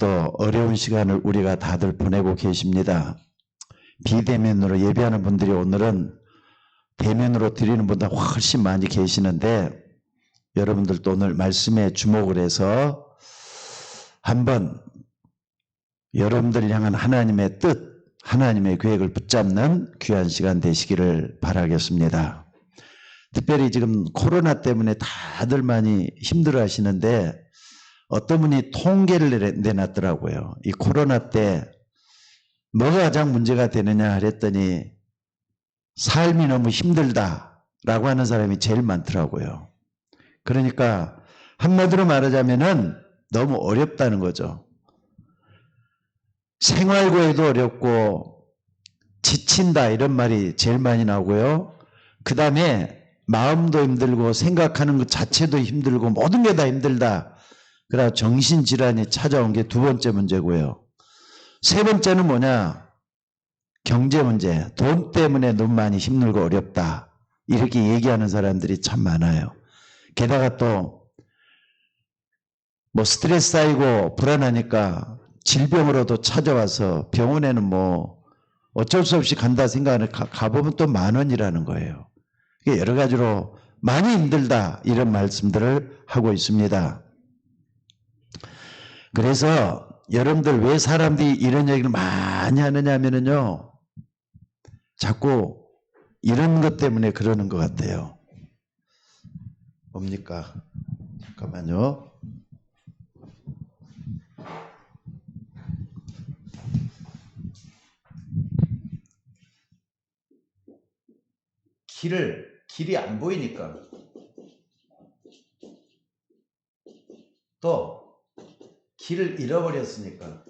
또 어려운 시간을 우리가 다들 보내고 계십니다. 비대면으로 예배하는 분들이 오늘은 대면으로 드리는 분들 훨씬 많이 계시는데 여러분들도 오늘 말씀에 주목을 해서 한번 여러분들을 향한 하나님의 뜻, 하나님의 계획을 붙잡는 귀한 시간 되시기를 바라겠습니다. 특별히 지금 코로나 때문에 다들 많이 힘들어 하시는데 어떤 분이 통계를 내놨더라고요. 이 코로나 때 뭐가 가장 문제가 되느냐 그랬더니 삶이 너무 힘들다라고 하는 사람이 제일 많더라고요. 그러니까 한마디로 말하자면은 너무 어렵다는 거죠. 생활고에도 어렵고 지친다 이런 말이 제일 많이 나오고요. 그 다음에 마음도 힘들고 생각하는 것 자체도 힘들고 모든 게 다 힘들다. 그래서 정신질환이 찾아온 게 두 번째 문제고요. 세 번째는 뭐냐? 경제 문제. 돈 때문에 너무 많이 힘들고 어렵다. 이렇게 얘기하는 사람들이 참 많아요. 게다가 또 뭐 스트레스 쌓이고 불안하니까 질병으로도 찾아와서 병원에는 뭐 어쩔 수 없이 간다 생각하는 가보면 또 10,000원이라는 거예요. 여러 가지로 많이 힘들다 이런 말씀들을 하고 있습니다. 그래서 여러분들 왜 사람들이 이런 얘기를 많이 하느냐 하면은요, 자꾸 이런 것 때문에 그러는 것 같아요. 뭡니까? 잠깐만요. 길이 안 보이니까. 또 길을 잃어버렸으니까.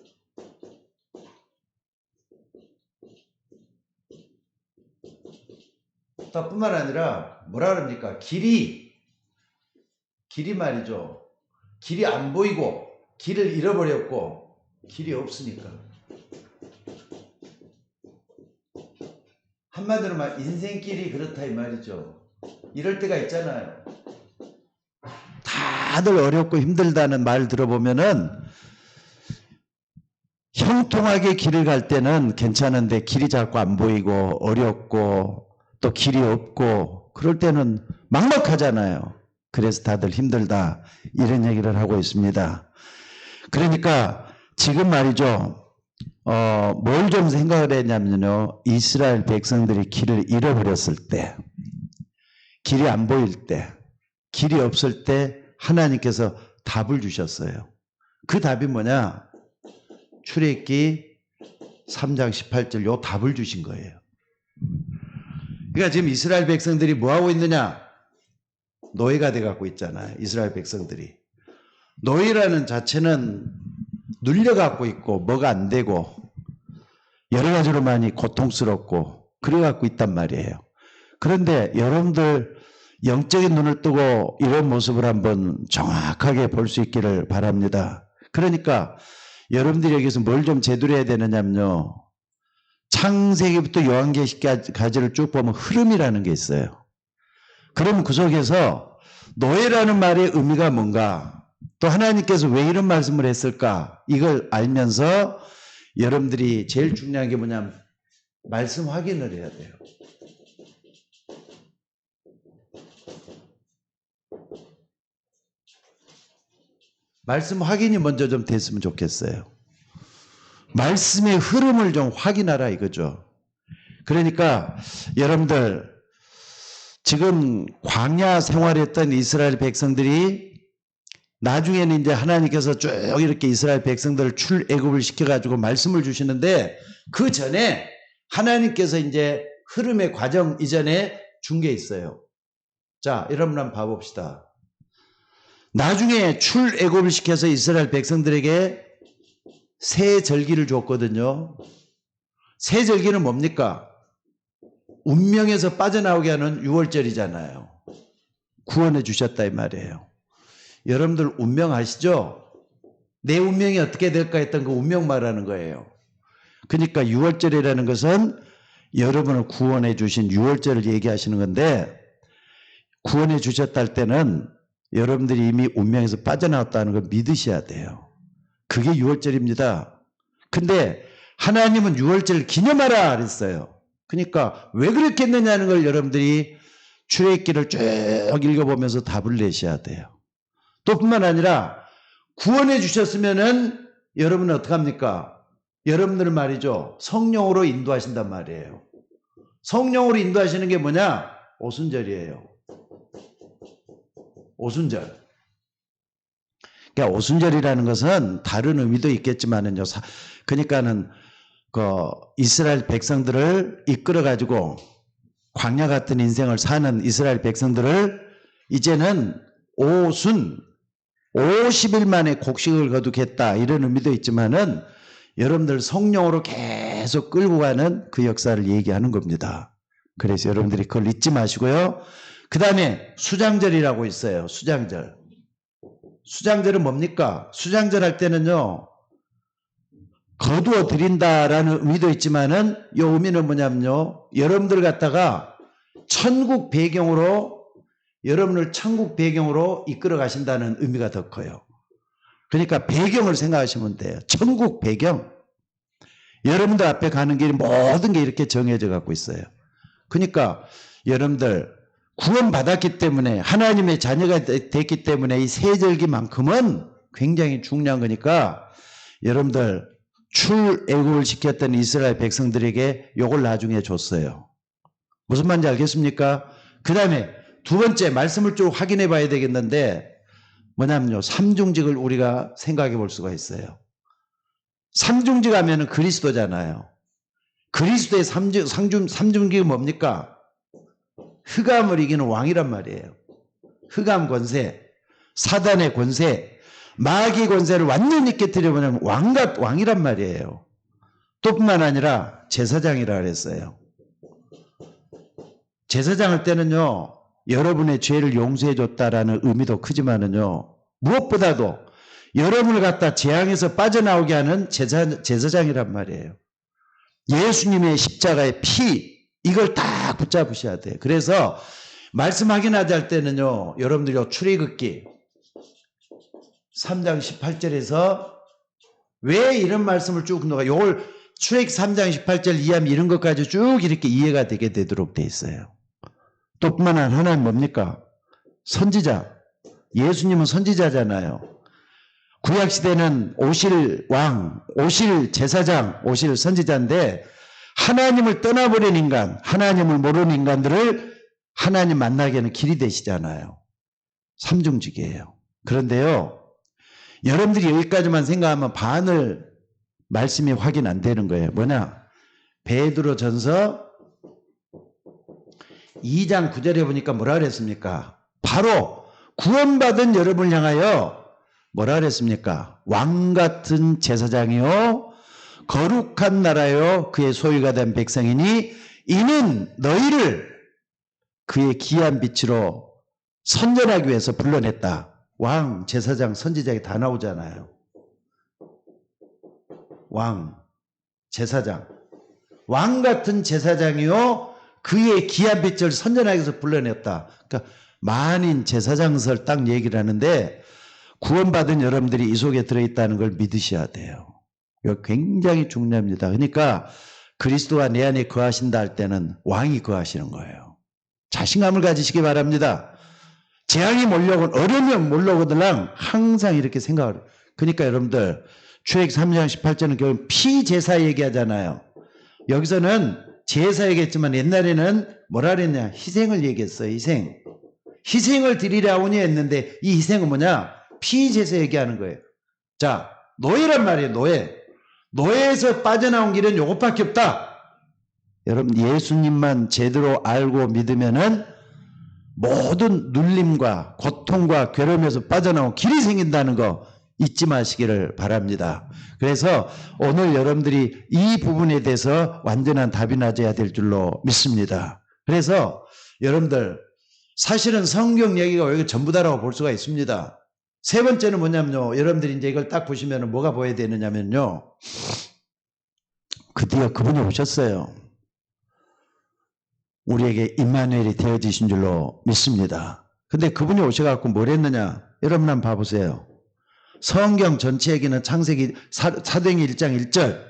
또 뿐만 아니라 뭐라 그럽니까? 길이 말이죠. 길이 안 보이고 길을 잃어버렸고 길이 없으니까. 한마디로 말 인생길이 그렇다 이 말이죠. 이럴 때가 있잖아요. 다들 어렵고 힘들다는 말 들어보면은 형통하게 길을 갈 때는 괜찮은데 길이 자꾸 안 보이고 어렵고 또 길이 없고 그럴 때는 막막하잖아요. 그래서 다들 힘들다 이런 얘기를 하고 있습니다. 그러니까 지금 말이죠. 뭘 좀 생각을 했냐면요. 이스라엘 백성들이 길을 잃어버렸을 때, 길이 안 보일 때, 길이 없을 때 하나님께서 답을 주셨어요. 그 답이 뭐냐? 출애굽기 3장 18절 요 답을 주신 거예요. 그러니까 지금 이스라엘 백성들이 뭐하고 있느냐? 노예가 돼갖고 있잖아요. 이스라엘 백성들이. 노예라는 자체는 눌려갖고 있고 뭐가 안 되고 여러 가지로 많이 고통스럽고 그래갖고 있단 말이에요. 그런데 여러분들 영적인 눈을 뜨고 이런 모습을 한번 정확하게 볼 수 있기를 바랍니다. 그러니까 여러분들이 여기서 뭘 좀 제대로 해야 되느냐면요. 창세기부터 요한계시까지를 쭉 보면 흐름이라는 게 있어요. 그럼 그 속에서 노예라는 말의 의미가 뭔가 또 하나님께서 왜 이런 말씀을 했을까 이걸 알면서 여러분들이 제일 중요한 게 뭐냐면 말씀 확인을 해야 돼요. 말씀 확인이 먼저 좀 됐으면 좋겠어요. 말씀의 흐름을 좀 확인하라 이거죠. 그러니까 여러분들 지금 광야 생활했던 이스라엘 백성들이 나중에는 이제 하나님께서 쭉 이렇게 이스라엘 백성들을 출애굽을 시켜가지고 말씀을 주시는데 그 전에 하나님께서 이제 흐름의 과정 이전에 준 게 있어요. 자, 여러분 한번 봐봅시다. 나중에 출애굽을 시켜서 이스라엘 백성들에게 새 절기를 줬거든요. 새 절기는 뭡니까? 운명에서 빠져나오게 하는 유월절이잖아요. 구원해 주셨다 이 말이에요. 여러분들 운명 아시죠? 내 운명이 어떻게 될까 했던 그 운명 말하는 거예요. 그러니까 유월절이라는 것은 여러분을 구원해 주신 유월절을 얘기하시는 건데 구원해 주셨다 할 때는 여러분들이 이미 운명에서 빠져나왔다는 걸 믿으셔야 돼요. 그게 유월절입니다. 근데 하나님은 유월절 기념하라 그랬어요. 그러니까 왜 그렇게 했느냐는 걸 여러분들이 출애굽기를 쭉 읽어보면서 답을 내셔야 돼요. 또 뿐만 아니라 구원해 주셨으면은 여러분은 어떡합니까? 여러분들은 말이죠. 성령으로 인도하신단 말이에요. 성령으로 인도하시는 게 뭐냐? 오순절이에요. 오순절. 그러니까 오순절이라는 것은 다른 의미도 있겠지만은요. 그러니까는 그 이스라엘 백성들을 이끌어 가지고 광야 같은 인생을 사는 이스라엘 백성들을 이제는 50일 만에 곡식을 거두겠다 이런 의미도 있지만은 여러분들 성령으로 계속 끌고 가는 그 역사를 얘기하는 겁니다. 그래서 여러분들이 그걸 잊지 마시고요. 그 다음에 수장절이라고 있어요. 수장절. 수장절은 뭡니까? 수장절 할 때는요. 거두어 드린다라는 의미도 있지만은 이 의미는 뭐냐면요. 여러분들 갖다가 천국 배경으로 여러분을 천국 배경으로 이끌어 가신다는 의미가 더 커요. 그러니까 배경을 생각하시면 돼요. 천국 배경. 여러분들 앞에 가는 길이 모든 게 이렇게 정해져 갖고 있어요. 그러니까 여러분들 구원받았기 때문에 하나님의 자녀가 됐기 때문에 이 세절기만큼은 굉장히 중요한 거니까 여러분들 출애굽을 시켰던 이스라엘 백성들에게 요걸 나중에 줬어요. 무슨 말인지 알겠습니까? 그 다음에 두 번째 말씀을 쭉 확인해 봐야 되겠는데 뭐냐면요. 삼중직을 우리가 생각해 볼 수가 있어요. 삼중직 하면은 그리스도잖아요. 그리스도의 삼중직이 뭡니까? 흑암을 이기는 왕이란 말이에요. 흑암 권세, 사단의 권세, 마귀 권세를 완전히 깨뜨려보면 왕이란 말이에요. 또 뿐만 아니라 제사장이라 그랬어요. 제사장 할 때는요. 여러분의 죄를 용서해 줬다라는 의미도 크지만은요. 무엇보다도 여러분을 갖다 재앙에서 빠져나오게 하는 제사장이란 말이에요. 예수님의 십자가의 피 이걸 딱 붙잡으셔야 돼요. 그래서 말씀 확인하자 할 때는요. 여러분들이 출애굽기 3장 18절에서 왜 이런 말씀을 쭉 넣어가 요걸 출애굽기 3장 18절 이해하면 이런 것까지 쭉 이렇게 이해가 되게 되도록 돼 있어요. 또 뿐만 아니라 하나는 뭡니까? 선지자. 예수님은 선지자잖아요. 구약시대는 오실 왕, 오실 제사장, 오실 선지자인데 하나님을 떠나버린 인간, 하나님을 모르는 인간들을 하나님 만나게 하는 길이 되시잖아요. 삼중직이에요. 그런데요. 여러분들이 여기까지만 생각하면 반을 말씀이 확인 안 되는 거예요. 뭐냐? 베드로전서 2장 9절에 보니까 뭐라 그랬습니까? 바로 구원받은 여러분을 향하여 뭐라 그랬습니까? 왕같은 제사장이요 거룩한 나라요 그의 소유가 된 백성이니 이는 너희를 그의 귀한 빛으로 선전하기 위해서 불러냈다. 왕, 제사장, 선지자가 다 나오잖아요. 왕, 제사장. 왕같은 제사장이요 그의 귀한 빛을 선전하기 위해서 불러냈다. 그러니까 만인 제사장설 딱 얘기를 하는데 구원받은 여러분들이 이 속에 들어있다는 걸 믿으셔야 돼요. 이거 굉장히 중요합니다. 그러니까 그리스도가 내 안에 거하신다 할 때는 왕이 거하시는 거예요. 자신감을 가지시기 바랍니다. 재앙이 몰려오건 어려우면 몰려오거든 항상 이렇게 생각을 해요. 그러니까 여러분들 출애굽기 3장 18절은 결국 피제사 얘기하잖아요. 여기서는 제사 얘기했지만 옛날에는 뭐라 그랬냐? 희생을 얘기했어요. 희생을 드리라 오니 했는데 이 희생은 뭐냐? 피제사 얘기하는 거예요. 자, 노예란 말이에요. 노예에서 빠져나온 길은 요것밖에 없다. 여러분 예수님만 제대로 알고 믿으면은 모든 눌림과 고통과 괴로움에서 빠져나온 길이 생긴다는 거 잊지 마시기를 바랍니다. 그래서 오늘 여러분들이 이 부분에 대해서 완전한 답이 나져야 될 줄로 믿습니다. 그래서 여러분들 사실은 성경 얘기가 여기 전부 다라고 볼 수가 있습니다. 세 번째는 뭐냐면요. 여러분들이 이제 이걸 딱 보시면 뭐가 보여야 되느냐면요. 드디어 그분이 오셨어요. 우리에게 임마누엘이 되어지신 줄로 믿습니다. 근데 그분이 오셔갖고 뭘 했느냐? 여러분 한번 봐보세요. 성경 전체 얘기는 창세기 사도행전 1장 1절.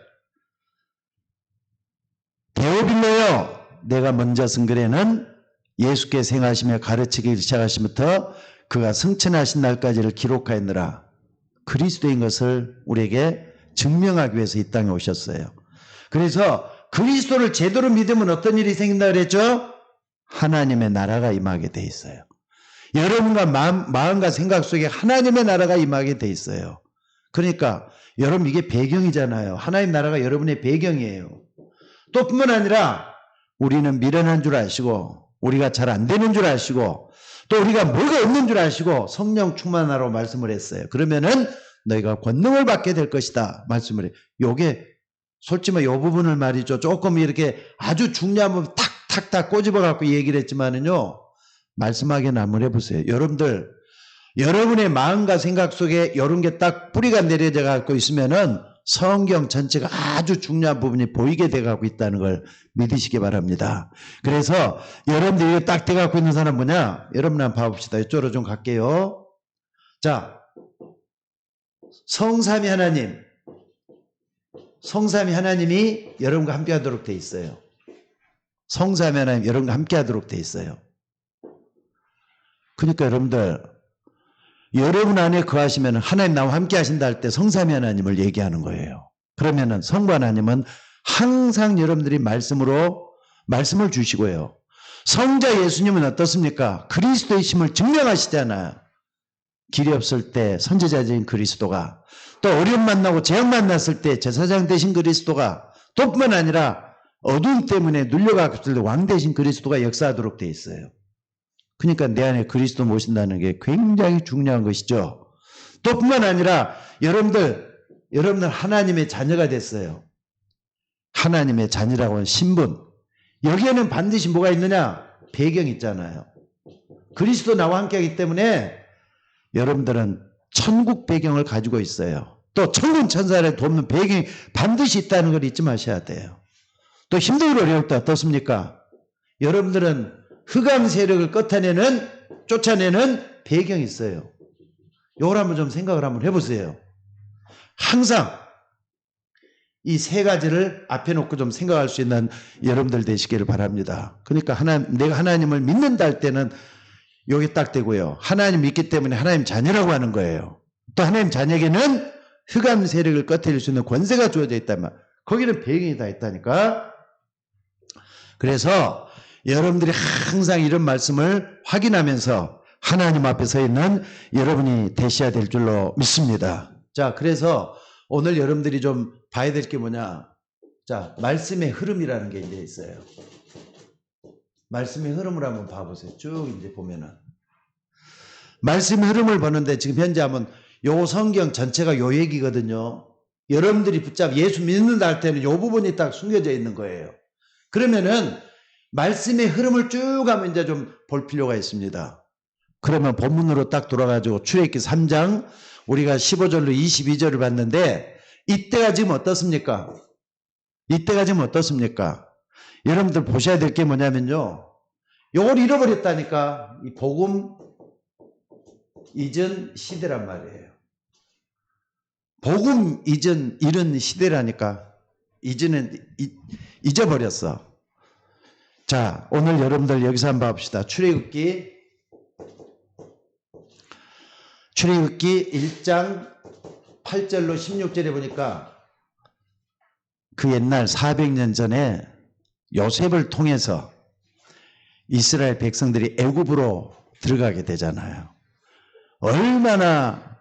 데오빌로요, 내가 먼저 쓴 글에는 예수께서 행하시며 가르치기 시작하시부터 그가 승천하신 날까지를 기록하였느라. 그리스도인 것을 우리에게 증명하기 위해서 이 땅에 오셨어요. 그래서 그리스도를 제대로 믿으면 어떤 일이 생긴다 그랬죠? 하나님의 나라가 임하게 돼 있어요. 여러분과 마음과 생각 속에 하나님의 나라가 임하게 돼 있어요. 그러니까 여러분 이게 배경이잖아요. 하나님 나라가 여러분의 배경이에요. 또 뿐만 아니라 우리는 미련한 줄 아시고 우리가 잘 안 되는 줄 아시고 또 우리가 뭐가 없는 줄 아시고 성령 충만하라고 말씀을 했어요. 그러면은 너희가 권능을 받게 될 것이다 말씀을 해요. 요게 솔직히 이 부분을 말이죠. 조금 이렇게 아주 중요한 부분 탁탁탁 꼬집어 갖고 얘기를 했지만은요. 말씀하기는 한번 해보세요. 여러분들 여러분의 마음과 생각 속에 이런 게 딱 뿌리가 내려져 갖고 있으면은 성경 전체가 아주 중요한 부분이 보이게 돼 갖고 있다는 걸 믿으시기 바랍니다. 그래서 여러분들이 이거 딱 돼 갖고 있는 사람 뭐냐? 여러분 한번 봐봅시다. 이쪽으로 좀 갈게요. 자, 성삼위 하나님. 성삼위 하나님이 여러분과 함께 하도록 돼 있어요. 성삼위 하나님 여러분과 함께 하도록 돼 있어요. 그러니까 여러분들 여러분 안에 거하시면 하나님 나와 함께 하신다 할 때 성삼위 하나님을 얘기하는 거예요. 그러면은 성부 하나님은 항상 여러분들이 말씀을 주시고요. 성자 예수님은 어떻습니까? 그리스도의 심을 증명하시잖아요. 길이 없을 때 선지자적인 그리스도가, 또 어려움 만나고 재앙 만났을 때 제사장 되신 그리스도가, 또 뿐만 아니라 어두움 때문에 눌려갔을 때 왕 되신 그리스도가 역사하도록 돼 있어요. 그러니까 내 안에 그리스도 모신다는 게 굉장히 중요한 것이죠. 또 뿐만 아니라 여러분들 하나님의 자녀가 됐어요. 하나님의 자녀라고 하는 신분. 여기에는 반드시 뭐가 있느냐? 배경이 있잖아요. 그리스도 나와 함께 하기 때문에 여러분들은 천국 배경을 가지고 있어요. 또 천군 천사를 돕는 배경이 반드시 있다는 걸 잊지 마셔야 돼요. 또 힘들고 어려울 때 어떻습니까? 여러분들은 흑암 세력을 쫓아내는 배경이 있어요. 이걸 한번 좀 생각을 한번 해보세요. 항상 이 세 가지를 앞에 놓고 좀 생각할 수 있는 여러분들 되시기를 바랍니다. 그러니까 내가 하나님을 믿는다 할 때는 여기 딱 되고요. 하나님 믿기 때문에 하나님 자녀라고 하는 거예요. 또 하나님 자녀에게는 흑암 세력을 꺾어낼 수 있는 권세가 주어져 있다면 거기는 배경이 다 있다니까. 그래서 여러분들이 항상 이런 말씀을 확인하면서 하나님 앞에 서 있는 여러분이 되셔야 될 줄로 믿습니다. 자, 그래서 오늘 여러분들이 좀 봐야 될 게 뭐냐? 자, 말씀의 흐름이라는 게 이제 있어요. 말씀의 흐름을 한번 봐보세요. 쭉 이제 보면은. 말씀의 흐름을 보는데 지금 현재 하면 요 성경 전체가 요 얘기거든요. 여러분들이 예수 믿는다 할 때는 요 부분이 딱 숨겨져 있는 거예요. 그러면은 말씀의 흐름을 쭉 하면 이제 좀 볼 필요가 있습니다. 그러면 본문으로 딱 돌아가지고 출애굽기 3장 우리가 15절로 22절을 봤는데 이때가 지금 어떻습니까? 여러분들 보셔야 될 게 뭐냐면요. 요걸 잃어버렸다니까. 이 복음 이전 시대란 말이에요. 복음 이전 이런 시대라니까. 이전은 잊어버렸어. 자, 오늘 여러분들 여기서 한번 봅시다. 출애굽기 1장 8절로 16절에 보니까 그 옛날 400년 전에 요셉을 통해서 이스라엘 백성들이 애굽으로 들어가게 되잖아요. 얼마나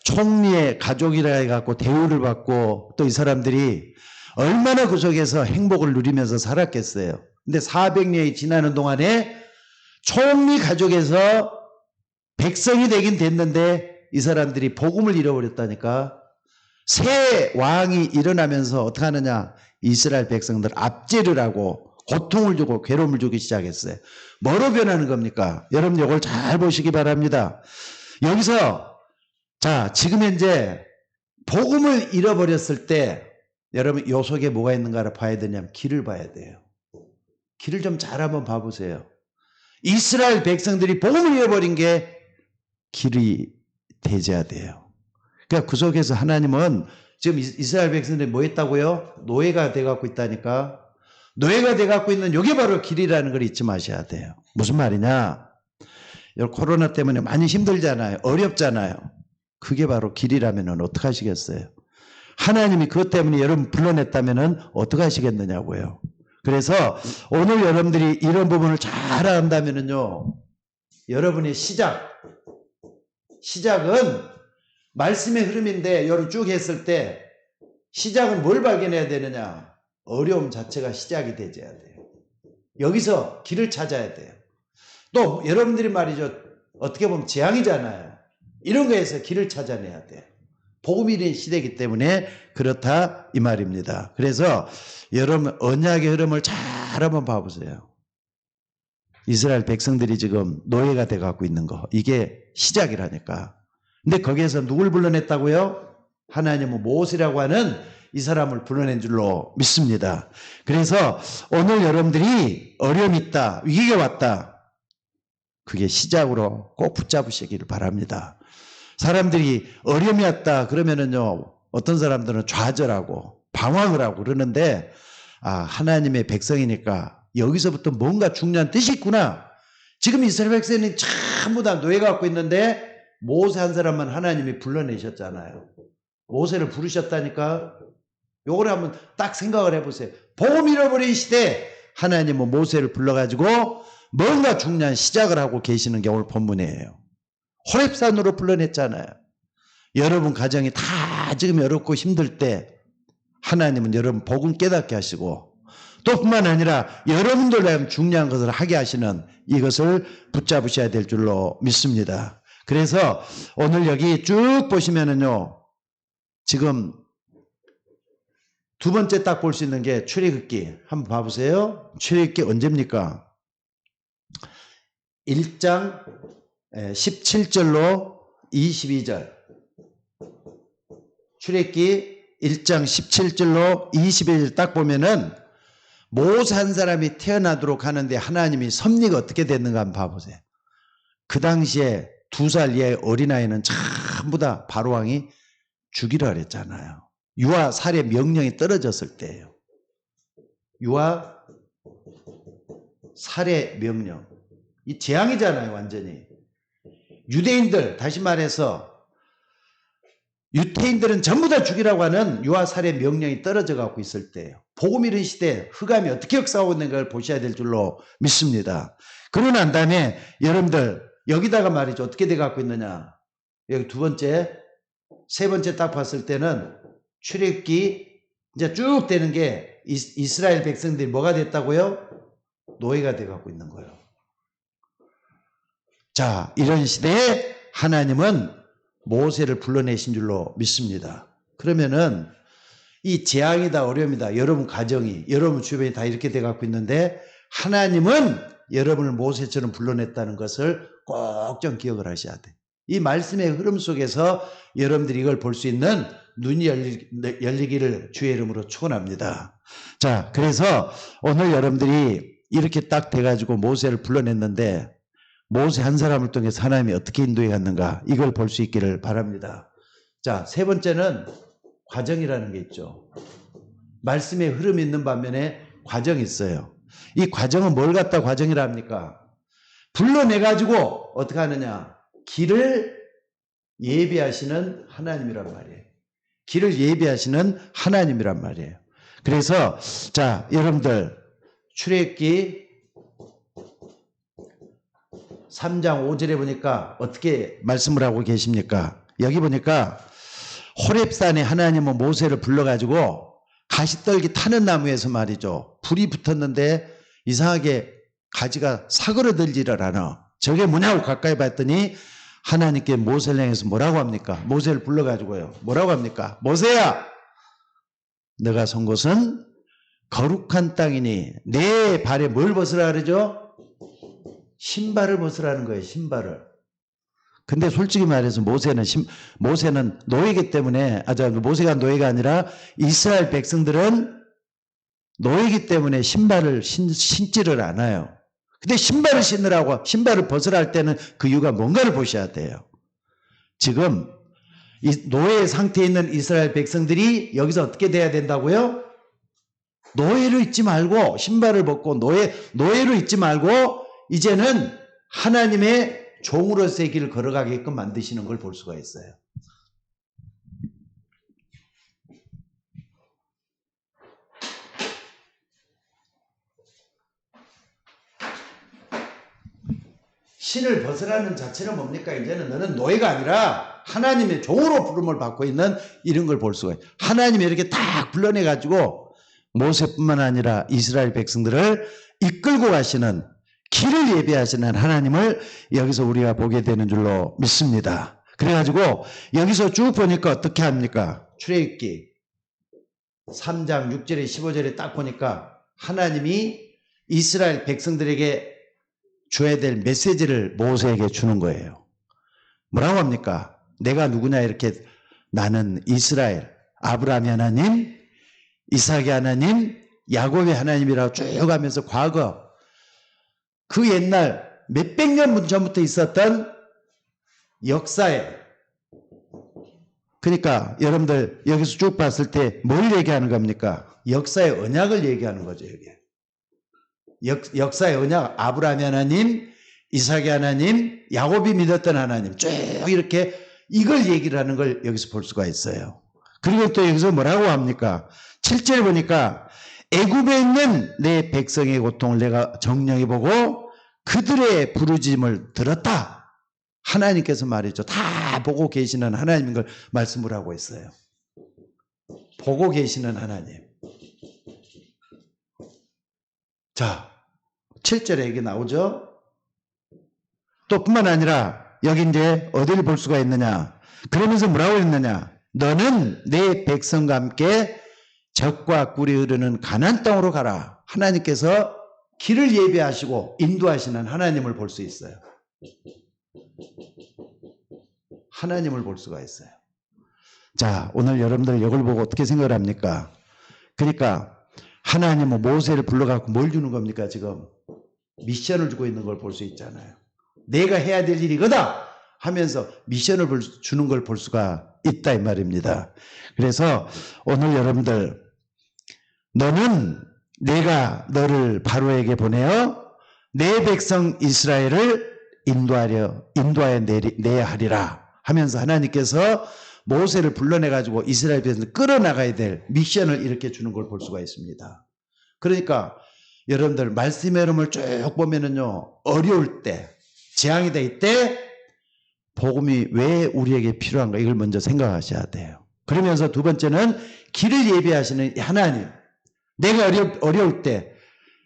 총리의 가족이라 해갖고 대우를 받고 또 이 사람들이 얼마나 그 속에서 행복을 누리면서 살았겠어요. 근데 400년이 지나는 동안에 총리 가족에서 백성이 되긴 됐는데 이 사람들이 복음을 잃어버렸다니까. 새 왕이 일어나면서 어떻게 하느냐? 이스라엘 백성들 압제를 하고 고통을 주고 괴로움을 주기 시작했어요. 뭐로 변하는 겁니까? 여러분 이걸 잘 보시기 바랍니다. 여기서 자, 지금 현재 복음을 잃어버렸을 때 여러분 요 속에 뭐가 있는가를 봐야 되냐면 길을 봐야 돼요. 길을 좀 잘 한번 봐보세요. 이스라엘 백성들이 복음을 잃어버린 게 길이 되져야 돼요. 그러니까 그 속에서 하나님은 지금 이스라엘 백성들이 뭐 했다고요? 노예가 돼갖고 있다니까. 노예가 돼갖고 있는 이게 바로 길이라는 걸 잊지 마셔야 돼요. 무슨 말이냐? 코로나 때문에 많이 힘들잖아요. 어렵잖아요. 그게 바로 길이라면 어떡하시겠어요? 하나님이 그것 때문에 여러분 불러냈다면 어떡하시겠느냐고요. 그래서 오늘 여러분들이 이런 부분을 잘 안다면요, 여러분의 시작은 말씀의 흐름인데 여러분 쭉 했을 때 시작은 뭘 발견해야 되느냐? 어려움 자체가 시작이 되어야 돼요. 여기서 길을 찾아야 돼요. 또 여러분들이 말이죠, 어떻게 보면 재앙이잖아요. 이런 거에서 길을 찾아내야 돼요. 복음이 된 시대이기 때문에 그렇다 이 말입니다. 그래서 여러분 언약의 흐름을 잘 한번 봐보세요. 이스라엘 백성들이 지금 노예가 돼갖고 있는 거, 이게 시작이라니까. 근데 거기에서 누굴 불러냈다고요? 하나님은 모세라고 하는 이 사람을 불러낸 줄로 믿습니다. 그래서 오늘 여러분들이 어려움이 있다, 위기가 왔다, 그게 시작으로 꼭 붙잡으시기를 바랍니다. 사람들이 어려움이 왔다 그러면은요, 어떤 사람들은 좌절하고 방황을 하고 그러는데, 하나님의 백성이니까 여기서부터 뭔가 중요한 뜻이 있구나. 지금 이스라엘 백성이 전부 다 노예가 갖고 있는데 모세 한 사람만 하나님이 불러내셨잖아요. 모세를 부르셨다니까. 요걸 한번 딱 생각을 해보세요. 복음 잃어버린 시대 하나님은 모세를 불러가지고 뭔가 중요한 시작을 하고 계시는 게 오늘 본문이에요. 호렙산으로 불러냈잖아요. 여러분 가정이 다 지금 어렵고 힘들 때 하나님은 여러분 복음 깨닫게 하시고, 또 뿐만 아니라 여러분들 위한 중요한 것을 하게 하시는 이것을 붙잡으셔야 될 줄로 믿습니다. 그래서 오늘 여기 쭉 보시면은요, 지금 두 번째 딱 볼 수 있는 게 출애굽기. 한번 봐보세요. 출애굽기 언제입니까? 1장 17절로 22절. 출애굽기 1장 17절로 22절 딱 보면은 모세 한 사람이 태어나도록 하는데 하나님이 섭리가 어떻게 됐는가 한번 봐보세요. 그 당시에 2살 이하의 어린아이는 전부 다 바로왕이 죽이라 그랬잖아요. 유아 살해 명령이 떨어졌을 때예요. 유아 살해 명령. 이 재앙이잖아요, 완전히. 유대인들, 다시 말해서 유태인들은 전부 다 죽이라고 하는 유아 살해 명령이 떨어져 갖고 있을 때예요. 복음 이른 시대 흑암이 어떻게 역사하고 있는 걸 보셔야 될 줄로 믿습니다. 그러고 난 다음에 여러분들 여기다가 말이죠, 어떻게 돼 갖고 있느냐. 여기 두 번째, 세 번째 딱 봤을 때는 출애굽기 이제 쭉 되는 게 이스라엘 백성들이 뭐가 됐다고요? 노예가 돼 갖고 있는 거예요. 자, 이런 시대에 하나님은 모세를 불러내신 줄로 믿습니다. 그러면은 이 재앙이다, 어려움이다, 여러분 가정이, 여러분 주변이 다 이렇게 돼 갖고 있는데 하나님은 여러분을 모세처럼 불러냈다는 것을 꼭 좀 기억을 하셔야 돼요. 이 말씀의 흐름 속에서 여러분들이 이걸 볼 수 있는 눈이 열리기를 주의 이름으로 축원합니다. 자, 그래서 오늘 여러분들이 이렇게 딱 돼가지고 모세를 불러냈는데 모세 한 사람을 통해서 하나님이 어떻게 인도해 갔는가, 이걸 볼 수 있기를 바랍니다. 자, 세 번째는 과정이라는 게 있죠. 말씀의 흐름이 있는 반면에 과정이 있어요. 이 과정은 뭘 갖다 과정이라 합니까? 불러내가지고 어떻게 하느냐, 길을 예비하시는 하나님이란 말이에요. 길을 예비하시는 하나님이란 말이에요. 그래서 자, 여러분들 출애굽기 3장 5절에 보니까 어떻게 말씀을 하고 계십니까? 여기 보니까 호렙산에 하나님은 모세를 불러가지고 가시떨기 타는 나무에서 말이죠, 불이 붙었는데 이상하게 가지가 사그러들지를 않아. 저게 뭐냐고 가까이 봤더니 하나님께 모세를 향해서 뭐라고 합니까? 모세를 불러가지고요, 뭐라고 합니까? 모세야, 너가 선 곳은 거룩한 땅이니 내 발에 뭘 벗으라 그러죠? 신발을 벗으라는 거예요, 신발을. 근데 솔직히 말해서 모세는 노예이기 때문에, 모세가 노예가 아니라 이스라엘 백성들은 노예이기 때문에 신발을 신지를 않아요. 근데 신발을 신으라고, 신발을 벗으라 할 때는 그 이유가 뭔가를 보셔야 돼요. 지금 이 노예 상태에 있는 이스라엘 백성들이 여기서 어떻게 돼야 된다고요? 노예로 있지 말고 신발을 벗고 노예로 있지 말고 이제는 하나님의 종으로서의 길을 걸어가게끔 만드시는 걸 볼 수가 있어요. 신을 벗으라는 자체는 뭡니까? 이제는 너는 노예가 아니라 하나님의 종으로 부름을 받고 있는 이런 걸 볼 수가 있어요. 하나님이 이렇게 딱 불러내가지고 모세뿐만 아니라 이스라엘 백성들을 이끌고 가시는 길을 예비하시는 하나님을 여기서 우리가 보게 되는 줄로 믿습니다. 그래가지고 여기서 쭉 보니까 어떻게 합니까? 출애굽기 3장 6절에 15절에 딱 보니까 하나님이 이스라엘 백성들에게 줘야 될 메시지를 모세에게 주는 거예요. 뭐라고 합니까? 내가 누구냐 이렇게 나는 이스라엘, 아브라함의 하나님, 이삭의 하나님, 야곱의 하나님이라고 쭉 하면서 과거 그 옛날 몇백 년 전부터 있었던 역사에 그러니까 여러분들 여기서 쭉 봤을 때 뭘 얘기하는 겁니까? 역사의 언약을 얘기하는 거죠. 여기. 역사의 언약, 아브라함의 하나님, 이삭의 하나님, 야곱이 믿었던 하나님 쭉 이렇게 이걸 얘기를 하는 걸 여기서 볼 수가 있어요. 그리고 또 여기서 뭐라고 합니까? 7절에 보니까 애굽에 있는 내 백성의 고통을 내가 정령히 보고 그들의 부르짖음을 들었다. 하나님께서 말이죠. 다 보고 계시는 하나님인 걸 말씀을 하고 있어요. 보고 계시는 하나님. 자, 7절에 이게 나오죠. 또 뿐만 아니라 여기 이제 어디를 볼 수가 있느냐. 그러면서 뭐라고 했느냐. 너는 내 백성과 함께 적과 꿀이 흐르는 가나안 땅으로 가라. 하나님께서 길을 예비하시고 인도하시는 하나님을 볼 수 있어요. 하나님을 볼 수가 있어요. 자, 오늘 여러분들 이걸 보고 어떻게 생각을 합니까? 그러니까 하나님은 모세를 불러갖고 뭘 주는 겁니까? 지금 미션을 주고 있는 걸 볼 수 있잖아요. 내가 해야 될 일이 이거다 하면서 미션을 주는 걸 볼 수가 있다 이 말입니다. 그래서 오늘 여러분들 너는 내가 너를 바로에게 보내어 내 백성 이스라엘을 인도하여 내야 하리라 하면서 하나님께서 모세를 불러내가지고 이스라엘 백성을 끌어나가야 될 미션을 이렇게 주는 걸 볼 수가 있습니다. 그러니까 여러분들 말씀의 흐름을 쭉 보면은요, 어려울 때, 재앙이 될 때 복음이 왜 우리에게 필요한가 이걸 먼저 생각하셔야 돼요. 그러면서 두 번째는 길을 예비하시는 하나님. 내가 어려울 때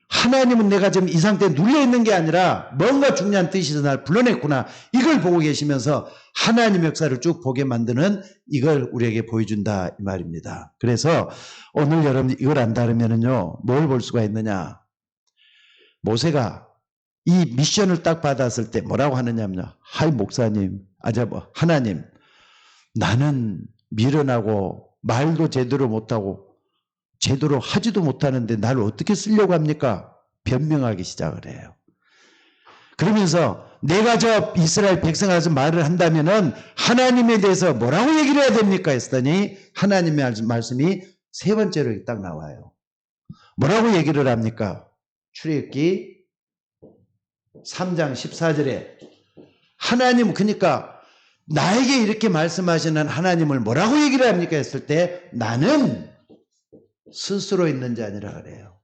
하나님은 내가 지금 이 상태에 눌려있는 게 아니라 뭔가 중요한 뜻이서 날 불러냈구나. 이걸 보고 계시면서 하나님의 역사를 쭉 보게 만드는 이걸 우리에게 보여준다 이 말입니다. 그래서 오늘 여러분이 이걸 안다면은요, 뭘 볼 수가 있느냐. 모세가 이 미션을 딱 받았을 때 뭐라고 하느냐면요. 하이 목사님, 하나님, 나는 미련하고 말도 제대로 못하고 제대로 하지도 못하는데 나를 어떻게 쓰려고 합니까? 변명하기 시작을 해요. 그러면서 내가 저 이스라엘 백성한테 말을 한다면은 하나님에 대해서 뭐라고 얘기를 해야 됩니까? 했더니 하나님의 말씀이 세 번째로 딱 나와요. 뭐라고 얘기를 합니까? 출애굽기 3장 14절에 하나님, 그러니까 나에게 이렇게 말씀하시는 하나님을 뭐라고 얘기를 합니까? 했을 때 나는 스스로 있는 자 아니라 그래요.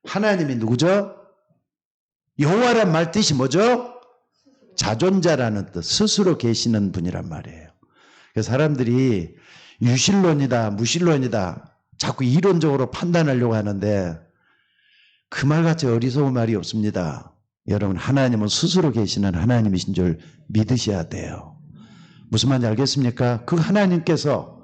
하나님이 누구죠? 여호와란 말 뜻이 뭐죠? 자존자라는 뜻, 스스로 계시는 분이란 말이에요. 그래서 사람들이 유실론이다, 무실론이다 자꾸 이론적으로 판단하려고 하는데 그 말같이 어리석은 말이 없습니다. 여러분, 하나님은 스스로 계시는 하나님이신 줄 믿으셔야 돼요. 무슨 말인지 알겠습니까? 그 하나님께서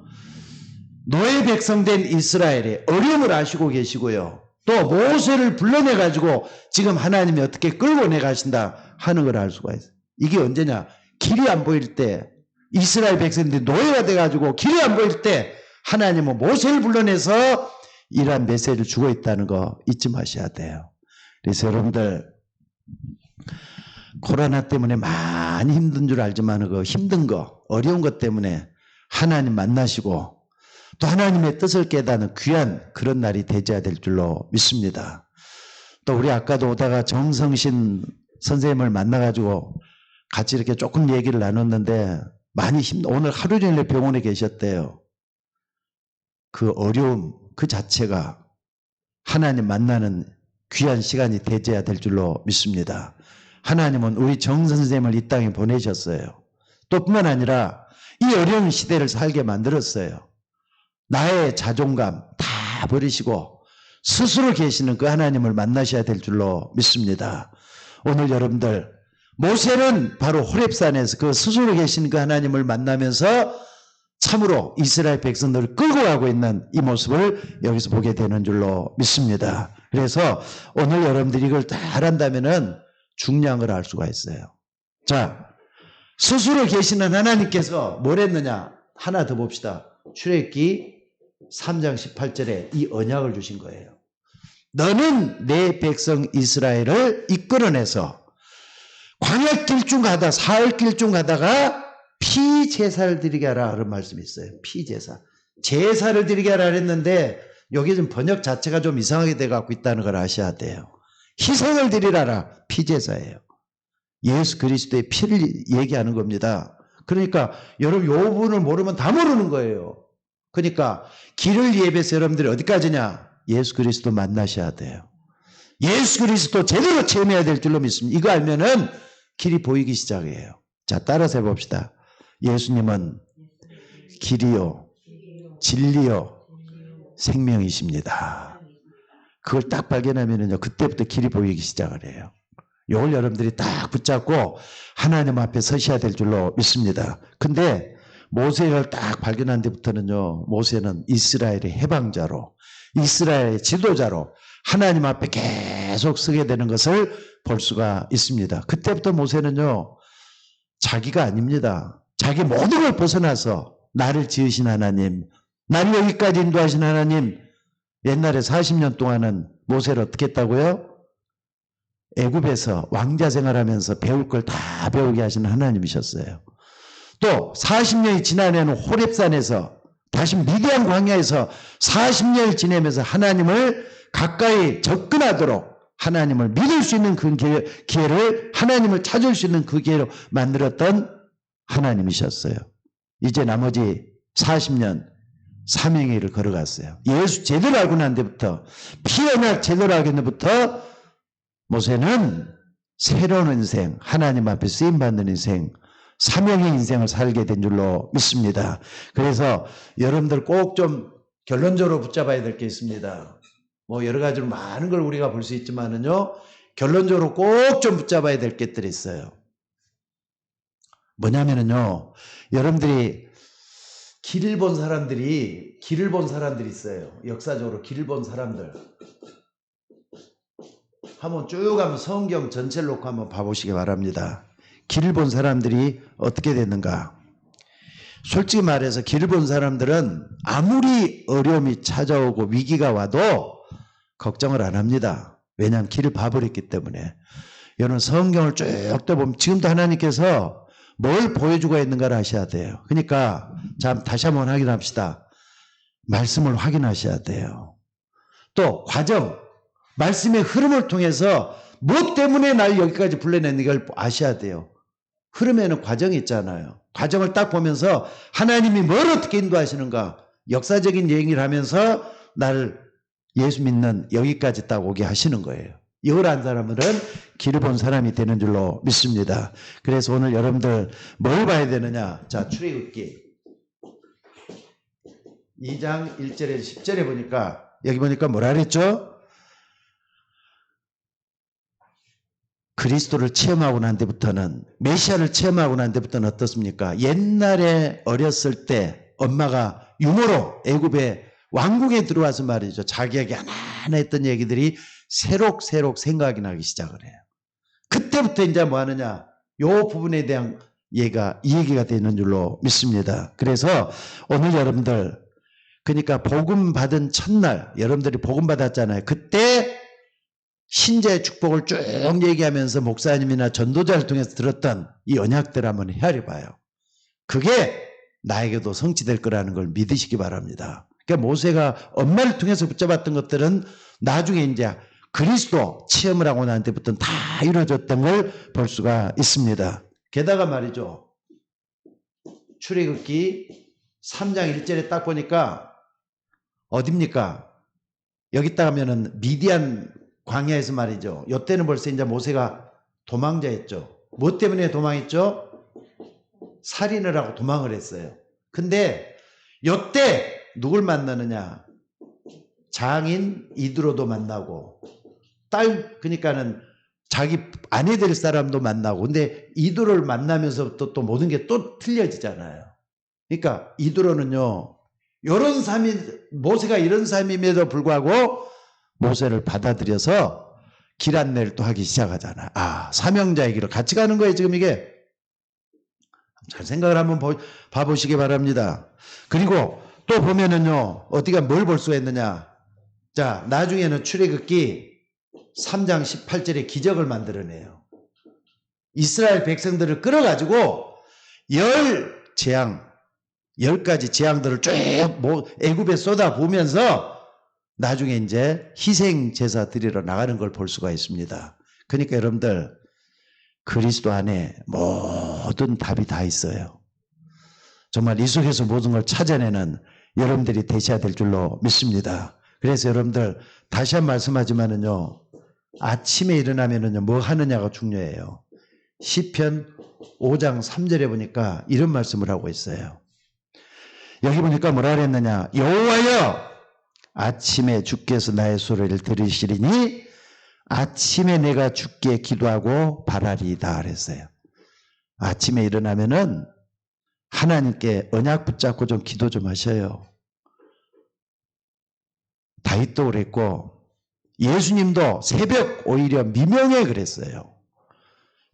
노예 백성된 이스라엘의 어려움을 아시고 계시고요. 또 모세를 불러내가지고 지금 하나님이 어떻게 끌고 내가신다 하는 걸 알 수가 있어요. 이게 언제냐? 길이 안 보일 때, 이스라엘 백성들이 노예가 돼가지고 길이 안 보일 때 하나님은 모세를 불러내서 이러한 메시지를 주고 있다는 거 잊지 마셔야 돼요. 그래서 여러분들 코로나 때문에 많이 힘든 줄 알지만 그 힘든 거, 어려운 것 때문에 하나님 만나시고 또 하나님의 뜻을 깨닫는 귀한 그런 날이 되어야 될 줄로 믿습니다. 또 우리 아까도 오다가 정성신 선생님을 만나가지고 같이 이렇게 조금 얘기를 나눴는데 많이 오늘 하루 종일 병원에 계셨대요. 그 어려움 그 자체가 하나님 만나는 귀한 시간이 되어야 될 줄로 믿습니다. 하나님은 우리 정 선생님을 이 땅에 보내셨어요. 또 뿐만 아니라 이 어려운 시대를 살게 만들었어요. 나의 자존감 다 버리시고 스스로 계시는 그 하나님을 만나셔야 될 줄로 믿습니다. 오늘 여러분들 모세는 바로 호렙산에서 그 스스로 계신 그 하나님을 만나면서 참으로 이스라엘 백성들을 끌고 가고 있는 이 모습을 여기서 보게 되는 줄로 믿습니다. 그래서 오늘 여러분들이 이걸 잘 한다면은 중요한 걸 알 수가 있어요. 자, 스스로 계시는 하나님께서 뭘 했느냐? 하나 더 봅시다. 출애굽기 3장 18절에 이 언약을 주신 거예요. 너는 내 백성 이스라엘을 이끌어내서 광야길 중 가다 사흘길 중 가다가 피제사를 드리게 하라 그런 말씀이 있어요. 피제사. 제사를 드리게 하라 했는데 여기 좀 번역 자체가 좀 이상하게 돼갖고 있다는 걸 아셔야 돼요. 희생을 드리라라 피제사예요. 예수 그리스도의 피를 얘기하는 겁니다. 그러니까 여러분 요 부분을 모르면 다 모르는 거예요. 그러니까 길을 예배해서 여러분들이 어디까지냐? 예수 그리스도 만나셔야 돼요. 예수 그리스도 제대로 체험해야 될 줄로 믿습니다. 이거 알면은 길이 보이기 시작해요. 자, 따라서 해봅시다. 예수님은 길이요, 진리요, 생명이십니다. 그걸 딱 발견하면은요, 그때부터 길이 보이기 시작을 해요. 이걸 여러분들이 딱 붙잡고 하나님 앞에 서셔야 될 줄로 믿습니다. 근데 모세를 딱 발견한 데부터는요, 모세는 이스라엘의 해방자로, 이스라엘의 지도자로 하나님 앞에 계속 서게 되는 것을 볼 수가 있습니다. 그때부터 모세는요, 자기가 아닙니다. 자기 모든 걸 벗어나서 나를 지으신 하나님, 나를 여기까지 인도하신 하나님, 옛날에 40년 동안은 모세를 어떻게 했다고요? 애굽에서 왕자 생활하면서 배울 걸 다 배우게 하시는 하나님이셨어요. 또 40년이 지나면 호렙산에서 다시 미디안 광야에서 40년을 지내면서 하나님을 가까이 접근하도록 하나님을 믿을 수 있는 그 기회를 하나님을 찾을 수 있는 그 기회로 만들었던 하나님이셨어요. 이제 나머지 40년 사명의 길을 걸어갔어요. 예수 제대로 알고 난 데부터 피언약 제대로 알고 있는 데부터 모세는 새로운 인생, 하나님 앞에 쓰임받는 인생, 사명의 인생을 살게 된 줄로 믿습니다. 그래서 여러분들 꼭 좀 결론적으로 붙잡아야 될 게 있습니다. 뭐 여러 가지로 많은 걸 우리가 볼 수 있지만은요, 결론적으로 꼭 좀 붙잡아야 될 것들이 있어요. 뭐냐면은요, 여러분들이 길을 본 사람들이 있어요. 역사적으로 길을 본 사람들. 한번 쭉 한번 성경 전체를 놓고 한번 봐보시기 바랍니다. 길을 본 사람들이 어떻게 됐는가? 솔직히 말해서 길을 본 사람들은 아무리 어려움이 찾아오고 위기가 와도 걱정을 안 합니다. 왜냐하면 길을 봐버렸기 때문에. 여러분 성경을 쭉 떠보면 지금도 하나님께서 뭘 보여주고 있는가를 아셔야 돼요. 그러니까 자, 다시 한번 확인합시다. 말씀을 확인하셔야 돼요. 또 과정, 말씀의 흐름을 통해서 무엇 때문에 날 여기까지 불러내는 걸 아셔야 돼요. 흐름에는 과정이 있잖아요. 과정을 딱 보면서 하나님이 뭘 어떻게 인도하시는가, 역사적인 얘기를 하면서 나를 예수 믿는 여기까지 딱 오게 하시는 거예요. 이걸 안 사람들은 길을 본 사람이 되는 줄로 믿습니다. 그래서 오늘 여러분들 뭘 봐야 되느냐? 자, 출애굽기 2장 1절에서 10절에 보니까 여기 보니까 뭐라 그랬죠? 그리스도를 체험하고 난 데부터는, 메시아를 체험하고 난 데부터는 어떻습니까? 옛날에 어렸을 때 엄마가 유모로 애굽의 왕궁에 들어와서 말이죠. 자기에게 하나하나 했던 얘기들이 새록새록 생각이 나기 시작을 해요. 그때부터 이제 뭐 하느냐? 요 부분에 대한 이 얘기가 되는 줄로 믿습니다. 그래서 오늘 여러분들, 그러니까 복음 받은 첫날, 여러분들이 복음 받았잖아요. 그때 신자의 축복을 쭉 얘기하면서 목사님이나 전도자를 통해서 들었던 이 언약들 한번 헤아려 봐요. 그게 나에게도 성취될 거라는 걸 믿으시기 바랍니다. 그러니까 모세가 엄마를 통해서 붙잡았던 것들은 나중에 이제 그리스도 체험을 하고 난 때부터는 다 이루어졌던 걸 볼 수가 있습니다. 게다가 말이죠. 출애굽기 3장 1절에 딱 보니까 어딥니까? 여기 딱 하면은 미디안 광야에서 말이죠. 이때는 벌써 이제 모세가 도망자였죠. 뭐 때문에 도망했죠? 살인을 하고 도망을 했어요. 근데 이때 누굴 만나느냐? 장인 이드로도 만나고 그러니까는 자기 아내 될 사람도 만나고 근데 이드로를 만나면서부터 또 모든 게 또 틀려지잖아요. 그러니까 이드로는요. 이런 삶이 모세가 이런 삶임에도 불구하고 모세를 받아들여서 길 안내를 또 하기 시작하잖아. 사명자의 길을 같이 가는 거예요. 지금 이게 잘 생각을 한번 봐보시기 바랍니다. 그리고 또 보면은요. 어디가 뭘 볼 수가 있느냐. 자, 나중에는 출애굽기 3장 18절에 기적을 만들어내요. 이스라엘 백성들을 끌어가지고 10가지 재앙들을 쭉 애굽에 쏟아부으면서 나중에 이제 희생 제사 드리러 나가는 걸 볼 수가 있습니다. 그러니까 여러분들 그리스도 안에 모든 답이 다 있어요. 정말 이 속에서 모든 걸 찾아내는 여러분들이 되셔야 될 줄로 믿습니다. 그래서 여러분들 다시 한 번 말씀하지만은요. 아침에 일어나면은요. 뭐 하느냐가 중요해요. 시편 5장 3절에 보니까 이런 말씀을 하고 있어요. 여기 보니까 뭐라 그랬느냐. 여호와여 아침에 주께서 나의 소리를 들으시리니 아침에 내가 주께 기도하고 바라리이다 그랬어요. 아침에 일어나면은 하나님께 언약 붙잡고 좀 기도 좀 하셔요. 다윗도 그랬고 예수님도 새벽 오히려 미명에 그랬어요.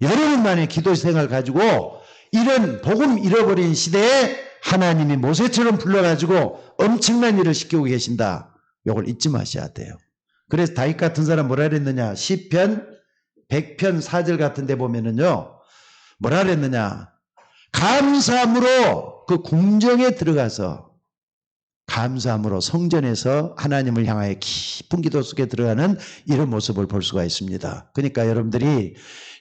여러분 만의 기도 생활 가지고 이런 복음 잃어버린 시대에 하나님이 모세처럼 불러가지고 엄청난 일을 시키고 계신다. 이걸 잊지 마셔야 돼요. 그래서 다윗 같은 사람 뭐라 그랬느냐. 시편 100편 4절 같은 데 보면은요. 뭐라 그랬느냐. 감사함으로 그 궁정에 들어가서 감사함으로 성전에서 하나님을 향하여 깊은 기도 속에 들어가는 이런 모습을 볼 수가 있습니다. 그러니까 여러분들이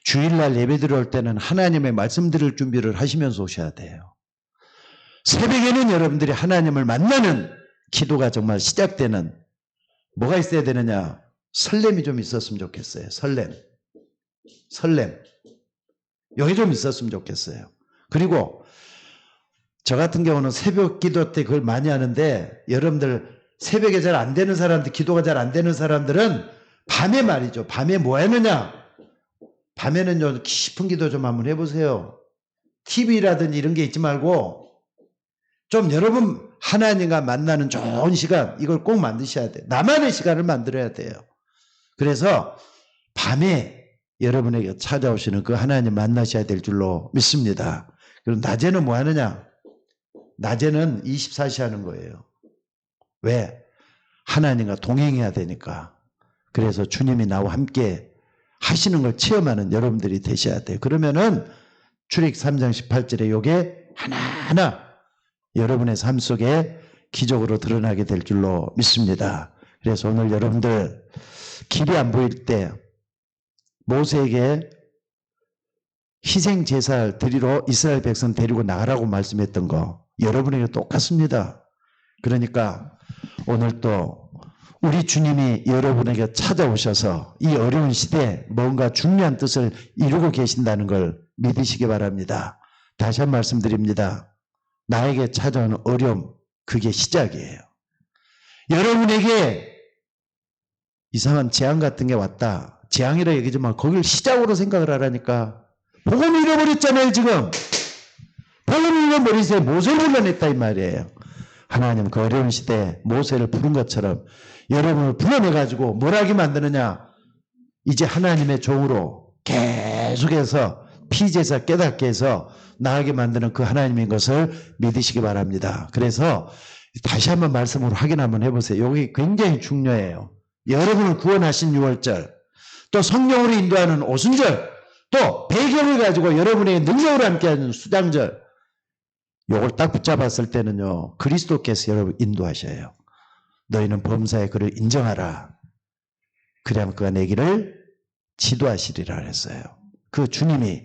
주일날 예배 들어올 때는 하나님의 말씀 들을 준비를 하시면서 오셔야 돼요. 새벽에는 여러분들이 하나님을 만나는 기도가 정말 시작되는 뭐가 있어야 되느냐? 설렘이 좀 있었으면 좋겠어요. 설렘. 여기 좀 있었으면 좋겠어요. 그리고 저 같은 경우는 새벽 기도 때 그걸 많이 하는데 여러분들 새벽에 잘 안 되는 사람들, 기도가 잘 안 되는 사람들은 밤에 말이죠. 밤에 뭐 하느냐? 밤에는요, 깊은 기도 좀 한번 해보세요. TV라든지 이런 게 있지 말고 좀 여러분 하나님과 만나는 좋은 시간 이걸 꼭 만드셔야 돼요. 나만의 시간을 만들어야 돼요. 그래서 밤에 여러분에게 찾아오시는 그 하나님 만나셔야 될 줄로 믿습니다. 그리고 낮에는 뭐 하느냐? 낮에는 24시 하는 거예요. 왜? 하나님과 동행해야 되니까. 그래서 주님이 나와 함께 하시는 걸 체험하는 여러분들이 되셔야 돼요. 그러면은 출애굽기 3장 18절에 요게 하나하나 여러분의 삶 속에 기적으로 드러나게 될 줄로 믿습니다. 그래서 오늘 여러분들 길이 안 보일 때 모세에게 희생 제사를 드리러 이스라엘 백성 데리고 나가라고 말씀했던 거 여러분에게 똑같습니다. 그러니까 오늘 또 우리 주님이 여러분에게 찾아오셔서 이 어려운 시대에 뭔가 중요한 뜻을 이루고 계신다는 걸 믿으시기 바랍니다. 다시 한 말씀드립니다. 나에게 찾아오는 어려움, 그게 시작이에요. 여러분에게 이상한 재앙 같은 게 왔다. 재앙이라 얘기지만 거길 시작으로 생각을 하라니까. 복음 잃어버렸잖아요, 지금. 복음 잃어버리세요. 모세를 불러냈다 이 말이에요. 하나님 그 어려운 시대에 모세를 부른 것처럼 여러분을 불러내가지고 뭘 하게 만드느냐. 이제 하나님의 종으로 계속해서 피제사 깨닫게 해서 나가게 만드는 그 하나님인 것을 믿으시기 바랍니다. 그래서 다시 한번 말씀으로 확인 한번 해보세요. 여기 굉장히 중요해요. 여러분을 구원하신 6월절. 또 성령으로 인도하는 오순절, 또 배경을 가지고 여러분의 능력으로 함께하는 수장절, 요걸 딱 붙잡았을 때는요, 그리스도께서 여러분 인도하셔요. 너희는 범사에 그를 인정하라. 그래야만 그가 내 길을 지도하시리라 했어요. 그 주님이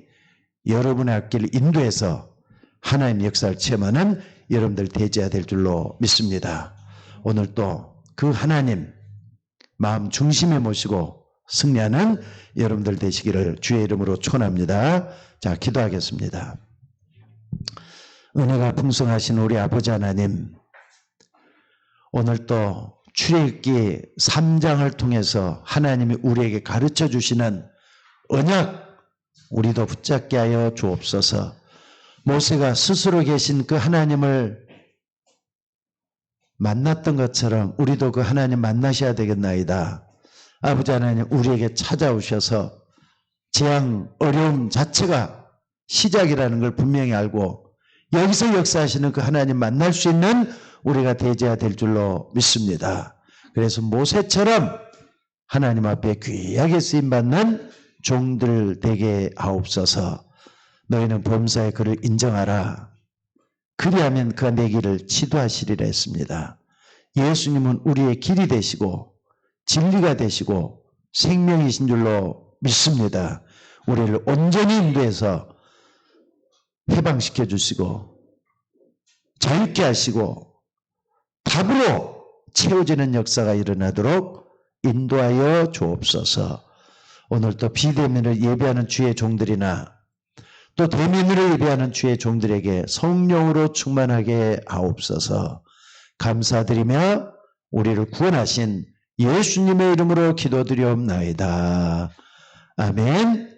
여러분의 앞길을 인도해서 하나님의 역사를 체험하는 여러분들 대지가 될 줄로 믿습니다. 오늘 또 그 하나님 마음 중심에 모시고 승리하는 여러분들 되시기를 주의 이름으로 축원합니다. 자, 기도하겠습니다. 은혜가 풍성하신 우리 아버지 하나님, 오늘 또 출애굽기 3장을 통해서 하나님이 우리에게 가르쳐 주시는 언약, 우리도 붙잡게 하여 주옵소서. 모세가 스스로 계신 그 하나님을 만났던 것처럼 우리도 그 하나님 만나셔야 되겠나이다. 아버지 하나님, 우리에게 찾아오셔서 재앙, 어려움 자체가 시작이라는 걸 분명히 알고 여기서 역사하시는 그 하나님 만날 수 있는 우리가 되어야 될 줄로 믿습니다. 그래서 모세처럼 하나님 앞에 귀하게 쓰임받는 종들 되게 하옵소서. 너희는 범사에 그를 인정하라. 그리하면 그가 내 길을 지도하시리라 했습니다. 예수님은 우리의 길이 되시고 진리가 되시고 생명이신 줄로 믿습니다. 우리를 온전히 인도해서 해방시켜 주시고 자유케 하시고 답으로 채워지는 역사가 일어나도록 인도하여 주옵소서. 오늘 또 비대면을 예배하는 주의 종들이나 또 대면으로 예배하는 주의 종들에게 성령으로 충만하게 하옵소서. 감사드리며 우리를 구원하신 예수님의 이름으로 기도드리옵나이다. 아멘.